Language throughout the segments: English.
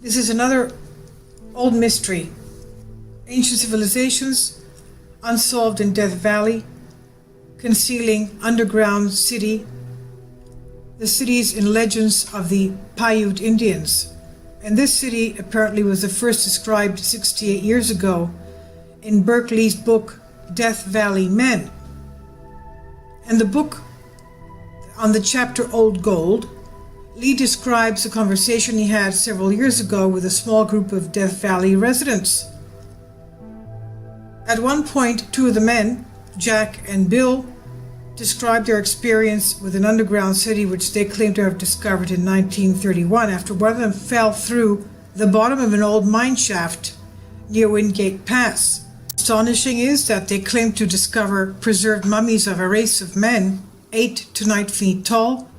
This is another old mystery. Ancient civilizations unsolved in Death Valley, concealing underground city, the cities and legends of the Paihute Indians. And this city apparently was the first described 68 years ago in Berkeley's book, Death Valley Men. And the book, on the chapter Old Gold, Lee describes a conversation he had several years ago with a small group of Death Valley residents. At one point, two of the men, Jack and Bill, described their experience with an underground city which they claimed to have discovered in 1931 after one of them fell through the bottom of an old mine shaft near Wingate Pass. Astonishing is that they claimed to discover preserved mummies of a race of men 8 to 9 feet tall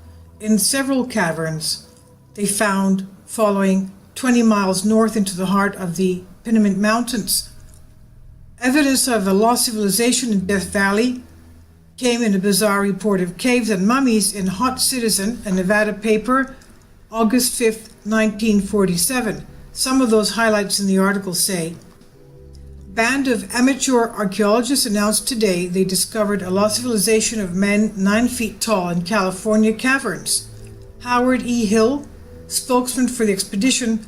in several caverns they found following 20 miles north into the heart of the Pinnamin Mountains. Evidence of a lost civilization in Death Valley came in a bizarre report of caves and mummies in Hot Citizen, a Nevada paper, August 5th, 1947. Some of those highlights in the article say, band of amateur archaeologists announced today they discovered a lost civilization of men 9 feet tall in California caverns. Howard E. Hill, spokesman for the expedition,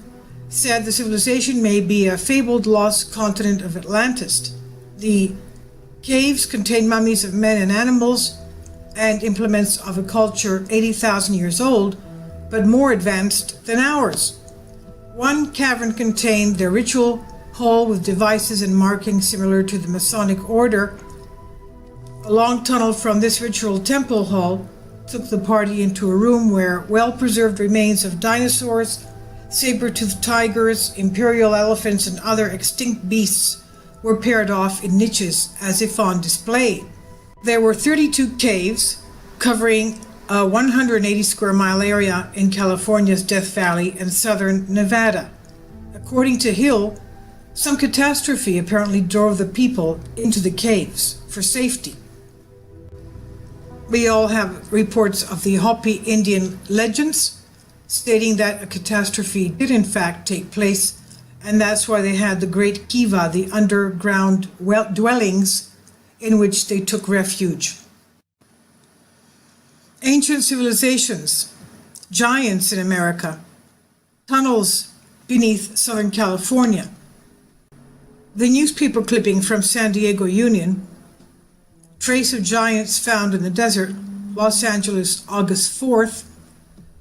said the civilization may be a fabled lost continent of Atlantis. The caves contain mummies of men and animals and implements of a culture 80,000 years old, but more advanced than ours. One cavern contained their ritual hall with devices and markings similar to the Masonic order. A long tunnel from this ritual temple hall took the party into a room where well-preserved remains of dinosaurs, saber-toothed tigers, imperial elephants, and other extinct beasts were paired off in niches as if on display. There were 32 caves covering a 180 square mile area in California's Death Valley and southern Nevada. According to Hill, some catastrophe apparently drove the people into the caves for safety. We all have reports of the Hopi Indian legends stating that a catastrophe did in fact take place, and that's why they had the Great Kiva, the underground dwellings in which they took refuge. Ancient civilizations, giants in America, tunnels beneath Southern California. The newspaper clipping from San Diego Union, trace of giants found in the desert, Los Angeles, August 4th,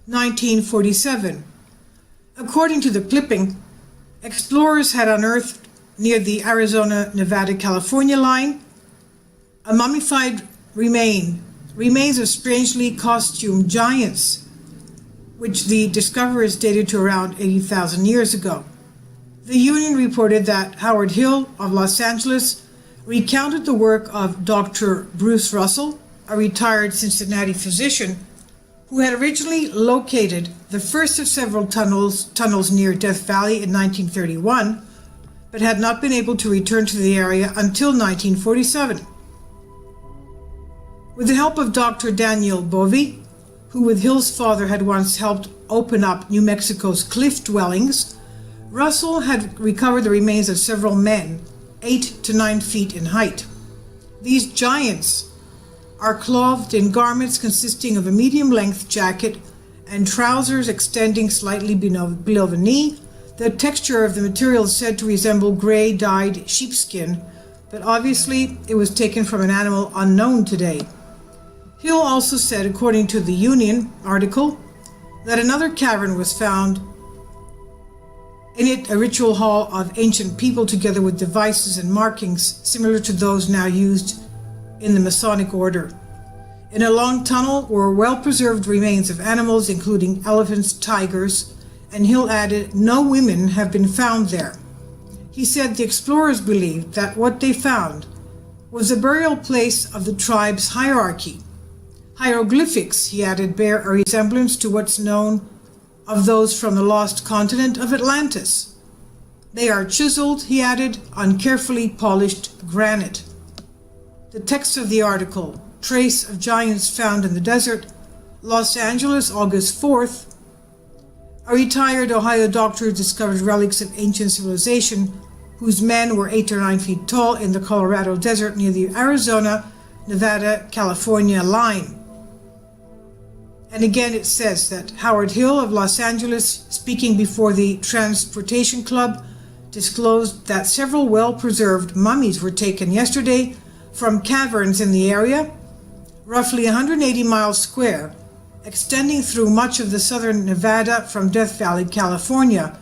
1947. According to the clipping, explorers had unearthed near the Arizona-Nevada-California line a mummified remains of strangely costumed giants, which the discoverers dated to around 80,000 years ago. The Union reported that Howard Hill of Los Angeles recounted the work of Dr. Bruce Russell, a retired Cincinnati physician, who had originally located the first of several tunnels near Death Valley in 1931, but had not been able to return to the area until 1947. With the help of Dr. Daniel Bovey, who with Hill's father had once helped open up New Mexico's cliff dwellings, Russell had recovered the remains of several men, 8 to 9 feet in height. These giants are clothed in garments consisting of a medium-length jacket and trousers extending slightly below the knee. The texture of the material is said to resemble gray dyed sheepskin, but obviously it was taken from an animal unknown today. Hill also said, according to the Union article, that another cavern was found, in it a ritual hall of ancient people together with devices and markings similar to those now used in the Masonic order. In a long tunnel were well-preserved remains of animals including elephants, tigers, and Hill added, no women have been found there. He said the explorers believed that what they found was a burial place of the tribe's hierarchy. Hieroglyphics, he added, bear a resemblance to what's known of those from the lost continent of Atlantis. They are chiseled, he added, on carefully polished granite. The text of the article, Trace of Giants Found in the Desert, Los Angeles, August 4th. A retired Ohio doctor discovered relics of ancient civilization whose men were 8 or 9 feet tall in the Colorado desert near the Arizona, Nevada, California line. And again it says that Howard Hill of Los Angeles, speaking before the Transportation Club, disclosed that several well-preserved mummies were taken yesterday from caverns in the area, roughly 180 miles square, extending through much of the southern Nevada from Death Valley, California,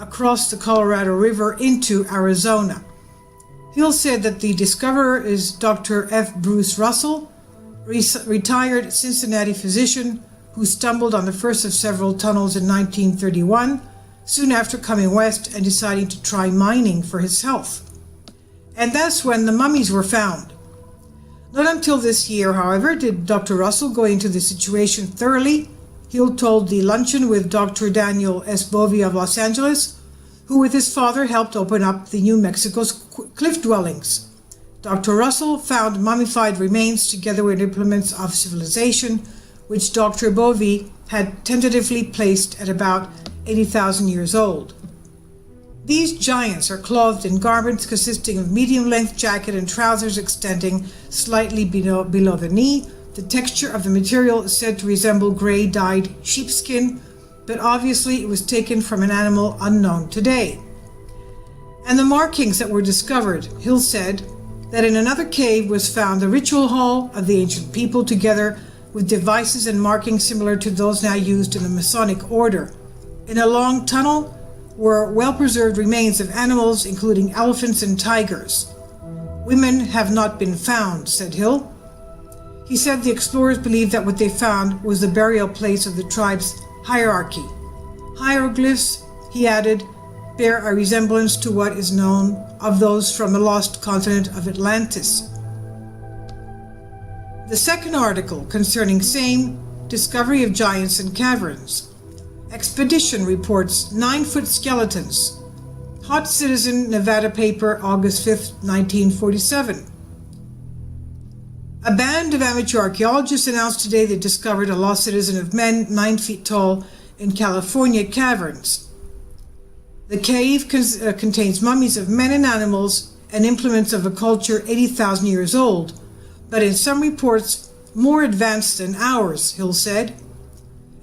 across the Colorado River into Arizona. Hill said that the discoverer is Dr. F. Bruce Russell, retired Cincinnati physician who stumbled on the first of several tunnels in 1931, soon after coming west and deciding to try mining for his health. And that's when the mummies were found. Not until this year, however, did Dr. Russell go into the situation thoroughly. Hill told the luncheon with Dr. Daniel S. Bovee of Los Angeles, who with his father helped open up the New Mexico's cliff dwellings. Dr. Russell found mummified remains together with implements of civilization, which Dr. Bovee had tentatively placed at about 80,000 years old. These giants are clothed in garments consisting of medium-length jacket and trousers extending slightly below the knee. The texture of the material is said to resemble gray-dyed sheepskin, but obviously it was taken from an animal unknown today. And the markings that were discovered, Hill said, that in another cave was found the ritual hall of the ancient people together with devices and markings similar to those now used in the Masonic order. In a long tunnel were well-preserved remains of animals, including elephants and tigers. Women have not been found, said Hill. He said the explorers believed that what they found was the burial place of the tribe's hierarchy. Hieroglyphs, he added, bear a resemblance to what is known of those from the lost continent of Atlantis. The second article concerning same discovery of giants and caverns. Expedition reports 9-foot skeletons. Hot Citizen, Nevada paper, August 5, 1947. A band of amateur archaeologists announced today they discovered a lost citizen of men 9 feet tall in California caverns. The cave contains mummies of men and animals and implements of a culture 80,000 years old, but in some reports more advanced than ours, Hill said.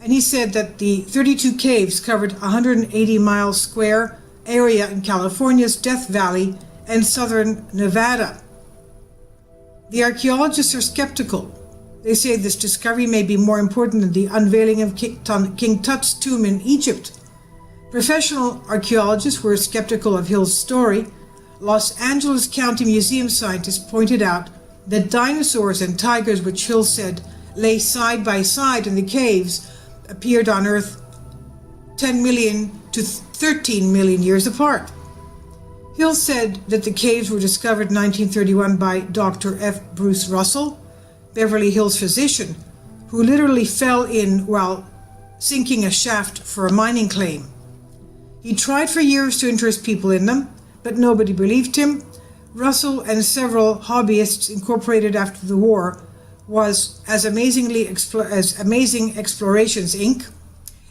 And he said that the 32 caves covered 180 miles square area in California's Death Valley and southern Nevada. The archaeologists are skeptical. They say this discovery may be more important than the unveiling of King Tut's tomb in Egypt. Professional archaeologists were skeptical of Hill's story. Los Angeles County Museum scientists pointed out that dinosaurs and tigers, which Hill said lay side by side in the caves, appeared on Earth 10 million to 13 million years apart. Hill said that the caves were discovered in 1931 by Dr. F. Bruce Russell, Beverly Hills physician, who literally fell in while sinking a shaft for a mining claim. He tried for years to interest people in them, but nobody believed him. Russell and several hobbyists incorporated after the war was as Amazing Explorations Inc.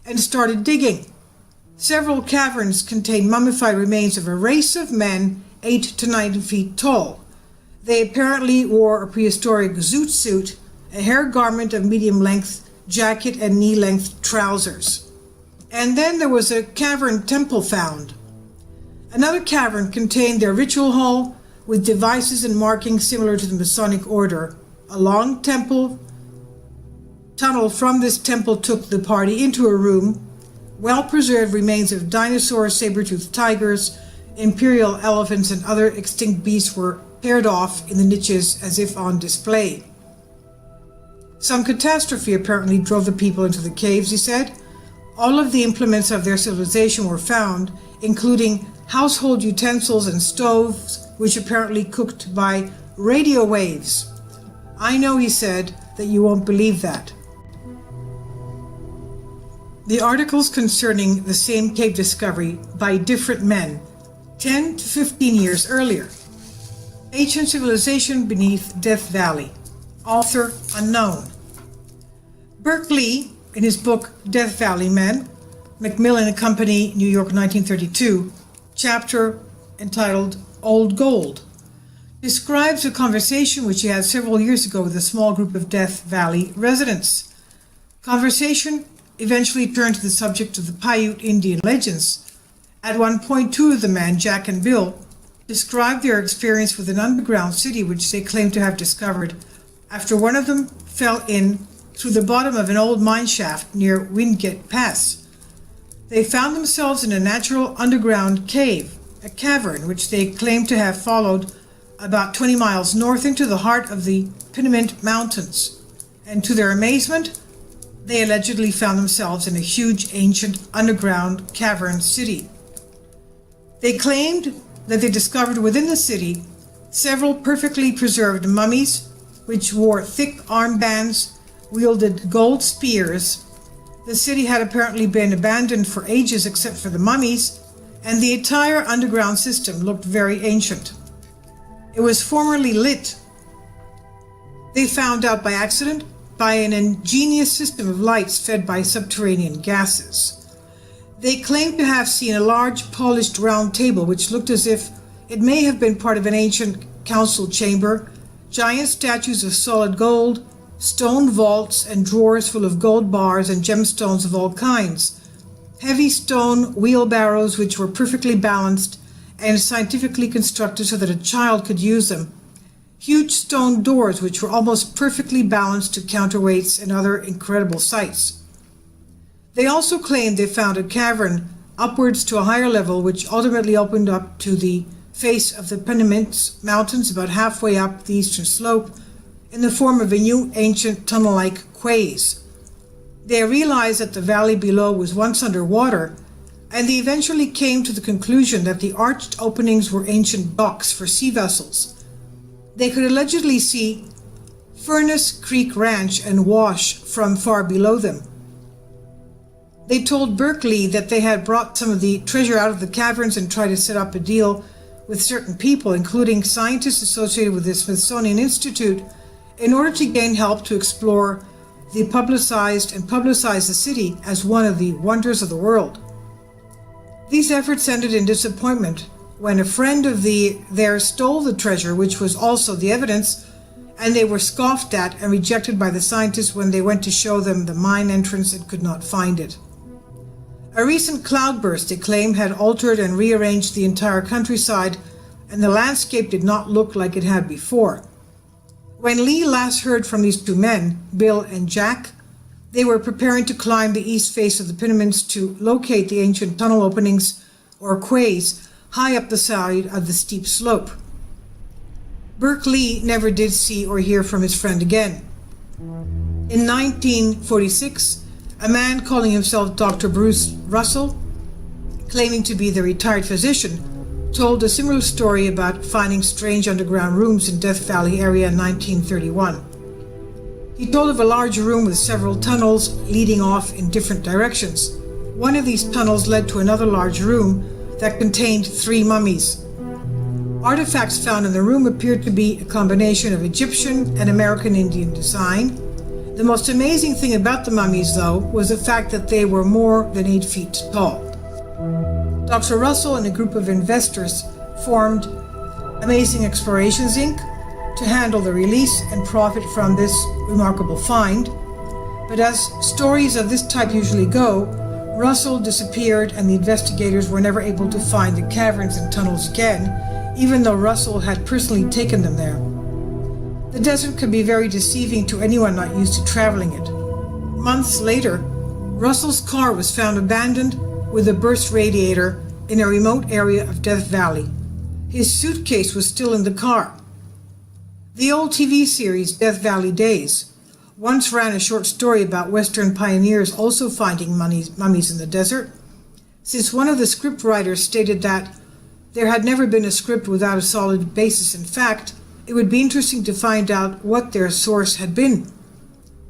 and started digging. Several caverns contain mummified remains of a race of men 8 to 9 feet tall. They apparently wore a prehistoric zoot suit, a hair garment of medium length, jacket and knee-length trousers. And then there was a cavern temple found. Another cavern contained their ritual hall with devices and markings similar to the Masonic order. A long tunnel from this temple took the party into a room. Well-preserved remains of dinosaurs, saber-toothed tigers, imperial elephants, and other extinct beasts were paired off in the niches as if on display. Some catastrophe apparently drove the people into the caves, he said. All of the implements of their civilization were found, including household utensils and stoves, which apparently cooked by radio waves. I know, he said, that you won't believe that. The articles concerning the same cave discovery by different men, 10 to 15 years earlier. Ancient Civilization Beneath Death Valley. Author unknown. Berkeley, in his book Death Valley Men, Macmillan and Company, New York, 1932, chapter entitled Old Gold, describes a conversation which he had several years ago with a small group of Death Valley residents. Conversation eventually turned to the subject of the Paihute Indian legends. At one point, two of the men, Jack and Bill, described their experience with an underground city which they claimed to have discovered after one of them fell in through the bottom of an old mine shaft near Wingate Pass. They found themselves in a natural underground cave, a cavern which they claimed to have followed about 20 miles north into the heart of the Paihute Mountains, and to their amazement, they allegedly found themselves in a huge ancient underground cavern city. They claimed that they discovered within the city several perfectly preserved mummies which wore thick armbands, wielded gold spears. The city had apparently been abandoned for ages except for the mummies, and the entire underground system looked very ancient. It was formerly lit, they found out by accident, by an ingenious system of lights fed by subterranean gases. They claimed to have seen a large polished round table which looked as if it may have been part of an ancient council chamber, giant statues of solid gold, stone vaults and drawers full of gold bars and gemstones of all kinds, heavy stone wheelbarrows which were perfectly balanced and scientifically constructed so that a child could use them, huge stone doors which were almost perfectly balanced to counterweights and other incredible sights. They also claimed they found a cavern upwards to a higher level which ultimately opened up to the face of the Paihute Mountains about halfway up the eastern slope in the form of a new ancient tunnel-like quays. They realized that the valley below was once underwater, and they eventually came to the conclusion that the arched openings were ancient docks for sea vessels. They could allegedly see Furnace Creek Ranch and Wash from far below them. They told Berkeley that they had brought some of the treasure out of the caverns and tried to set up a deal with certain people, including scientists associated with the Smithsonian Institute, in order to gain help to explore the publicize the city as one of the wonders of the world. These efforts ended in disappointment when a friend of theirs stole the treasure, which was also the evidence, and they were scoffed at and rejected by the scientists when they went to show them the mine entrance and could not find it. A recent cloudburst, they claim, had altered and rearranged the entire countryside, and the landscape did not look like it had before. When Lee last heard from these two men, Bill and Jack, they were preparing to climb the east face of the Paiutes to locate the ancient tunnel openings, or quays, high up the side of the steep slope. Lee never did see or hear from his friend again. In 1946, a man calling himself Dr. Bruce Russell, claiming to be the retired physician, told a similar story about finding strange underground rooms in Death Valley area in 1931. He told of a large room with several tunnels leading off in different directions. One of these tunnels led to another large room that contained 3 mummies. Artifacts found in the room appeared to be a combination of Egyptian and American Indian design. The most amazing thing about the mummies, though, was the fact that they were more than 8 feet tall. Dr. Russell and a group of investors formed Amazing Explorations, Inc. to handle the release and profit from this remarkable find. But as stories of this type usually go, Russell disappeared and the investigators were never able to find the caverns and tunnels again, even though Russell had personally taken them there. The desert can be very deceiving to anyone not used to traveling it. Months later, Russell's car was found abandoned with a burst radiator in a remote area of Death Valley. His suitcase was still in the car. The old TV series Death Valley Days once ran a short story about Western pioneers also finding mummies in the desert. Since one of the script writers stated that there had never been a script without a solid basis in fact, it would be interesting to find out what their source had been.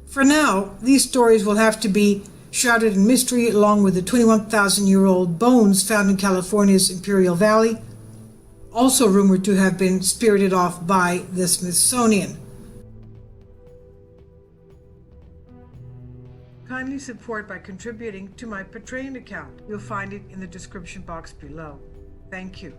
For now, these stories will have to be shrouded in mystery along with the 21,000-year-old bones found in California's Imperial Valley, also rumored to have been spirited off by the Smithsonian. kindly support by contributing to my Patreon account. You'll find it in the description box below. Thank you.